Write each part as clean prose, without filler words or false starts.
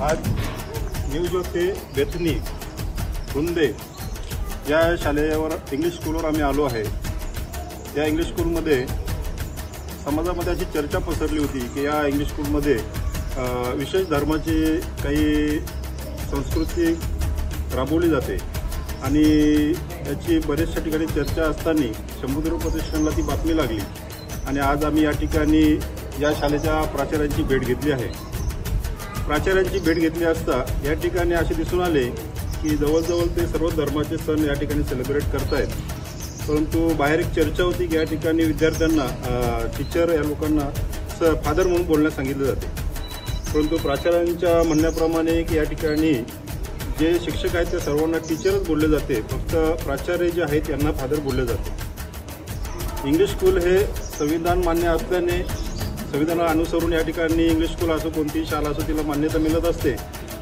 आज न्यू ज्योती बेथनी रुंदे या शाळेवर इंग्लिश स्कूलवर आम्ही आलो आहे। या इंग्लिश स्कूलमध्ये समाजामध्ये अशी चर्चा पसरली होती की या इंग्लिश स्कूलमध्ये विशेष धर्माची काही संस्कृती राबवली जाते आणि याची बरेचशा ठिकाणी चर्चा असताना शंभूदेव प्रतिष्ठानला ती बातमी लागली आणि आज आम्ही या ठिकाणी या शाळेच्या प्राचार्यांची भेट घेतली आहे। प्राचार्यांची भेट घेतली असता या ठिकाणी असे दिसून आले की जवळजवळ ते सर्व धर्माचे सण या ठिकाणी सेलिब्रेट करतायत, परंतु बाहेर एक चर्चा होती की या ठिकाणी विद्यार्थ्यांना टीचर या लोकांना फादर म्हणून बोलण्यास सांगितले जाते, परंतु प्राचार्यांच्या म्हणण्याप्रमाणे की या ठिकाणी जे शिक्षक आहेत त्या सर्वांना टीचरच बोलले जाते, फक्त प्राचार्य जे आहेत यांना फादर बोलले जाते। इंग्लिश स्कूल हे संविधान मान्य असल्याने संविधानाला अनुसरून या ठिकाणी इंग्लिश स्कूल असो कोणतीही शाळा असो तिला मान्यता मिळत असते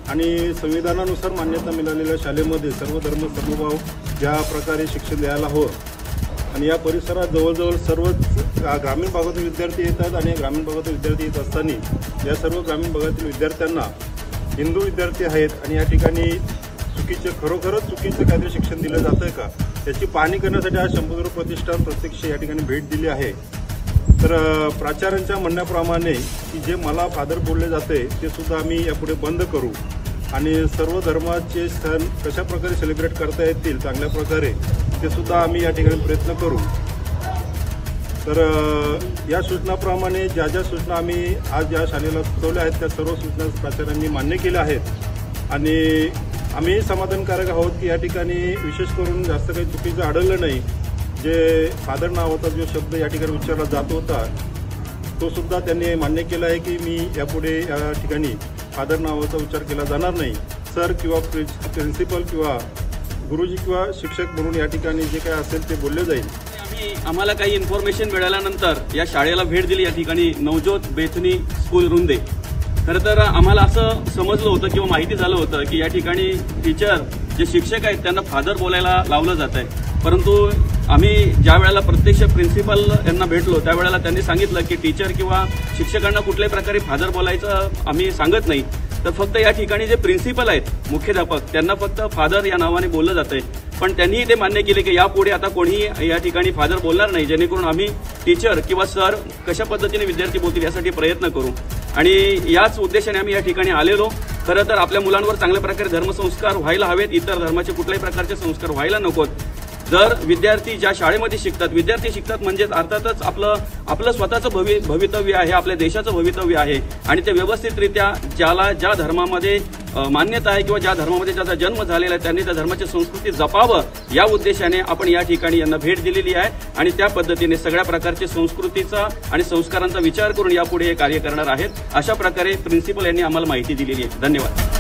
आणि संविधानानुसार मान्यता मिळालेल्या शाळेमध्ये सर्व धर्म समभाव ज्या प्रकारे शिक्षण द्यायला हवं आणि या परिसरात जवळजवळ सर्वच ग्रामीण भागातील विद्यार्थी येतात आणि ग्रामीण भागातील विद्यार्थी येत असताना या सर्व ग्रामीण भागातील विद्यार्थ्यांना हिंदू विद्यार्थी आहेत आणि या ठिकाणी खरोखरच चुकीचं काहीतरी शिक्षण दिलं जातं आहे का याची पाहणी करण्यासाठी आज शंभूदेव प्रतिष्ठान प्रत्यक्ष या ठिकाणी भेट दिली आहे। तर प्राचार्यांच्या म्हणण्याप्रमाणे की जे मला फादर बोलले जाते ते सुद्धा आम्ही यापुढे बंद करू आणि सर्व धर्माचे सण कशा प्रकारे सेलिब्रेट करता येतील चांगल्या प्रकारे ते सुद्धा आम्ही या ठिकाणी प्रयत्न करू। तर या सूचनाप्रमाणे ज्या ज्या सूचना आम्ही आज या शाळेला सुचवल्या आहेत त्या सर्व सूचना प्राचार्यांनी मान्य केल्या आहेत आणि आम्ही समाधानकारक आहोत की या ठिकाणी विशेष करून जास्त काही चुकीचं आढळलं नाही। जे फादर नावाचा जो शब्द या ठिकाणी उच्चारला जात होता तो सुद्धा त्यांनी मान्य केला आहे की मी यापुढे या ठिकाणी फादर नावाचा उच्चार केला जाणार नाही, सर किंवा प्रिन्सिपल किंवा गुरुजी किंवा शिक्षक म्हणून या ठिकाणी जे काय असेल ते बोलले जाईल। आम्हाला काही इन्फॉर्मेशन मिळाल्यानंतर या शाळेला भेट दिली। या ठिकाणी नवज्योत बेथनी स्कूल रुंदे। खरं तर आम्हाला असं समजलं होतं किंवा माहिती झालं होतं की या ठिकाणी टीचर जे शिक्षक आहेत त्यांना फादर बोलायला लावलं जात आहे, परंतु आम्ही ज्या वेळेला प्रत्यक्ष प्रिन्सिपल यांना भेटलो त्यावेळेला त्यांनी सांगितलं की टीचर किंवा शिक्षकांना कुठल्याही प्रकारे फादर बोलायचं आम्ही सांगत नाही, तर फक्त या ठिकाणी जे प्रिन्सिपल आहेत मुख्याध्यापक त्यांना फक्त फादर या नावाने बोललं जातंय। पण त्यांनीही ते मान्य केले की यापुढे आता कोणीही या ठिकाणी फादर बोलणार नाही, जेणेकरून आम्ही टीचर किंवा सर कशा पद्धतीने विद्यार्थी बोलतील यासाठी प्रयत्न करू आणि याच उद्देशाने आम्ही या ठिकाणी आलेलो। खरं तर आपल्या मुलांवर चांगल्या प्रकारे धर्मसंस्कार व्हायला हवेत, इतर धर्माचे कुठल्याही प्रकारचे संस्कार व्हायला नकोत। जर विद्यार्थी ज्या शाळेमध्ये शिकतात विद्यार्थी शिकतात म्हणजेच अर्थातच आपलं स्वतःचं भवितव्य आहे, आपल्या देशाचं भवितव्य आहे आणि ते व्यवस्थितरित्या ज्या धर्मामध्ये मान्यता आहे किंवा ज्या धर्मामध्ये ज्याचा जन्म झालेला आहे त्यांनी त्या धर्माची संस्कृती जपावं या उद्देशाने आपण या ठिकाणी यांना भेट दिलेली आहे आणि त्या पद्धतीने सगळ्या प्रकारच्या संस्कृतीचा आणि संस्कारांचा विचार करून यापुढे हे कार्य करणार आहेत, अशा प्रकारे प्रिन्सिपल यांनी आम्हाला माहिती दिलेली आहे। धन्यवाद।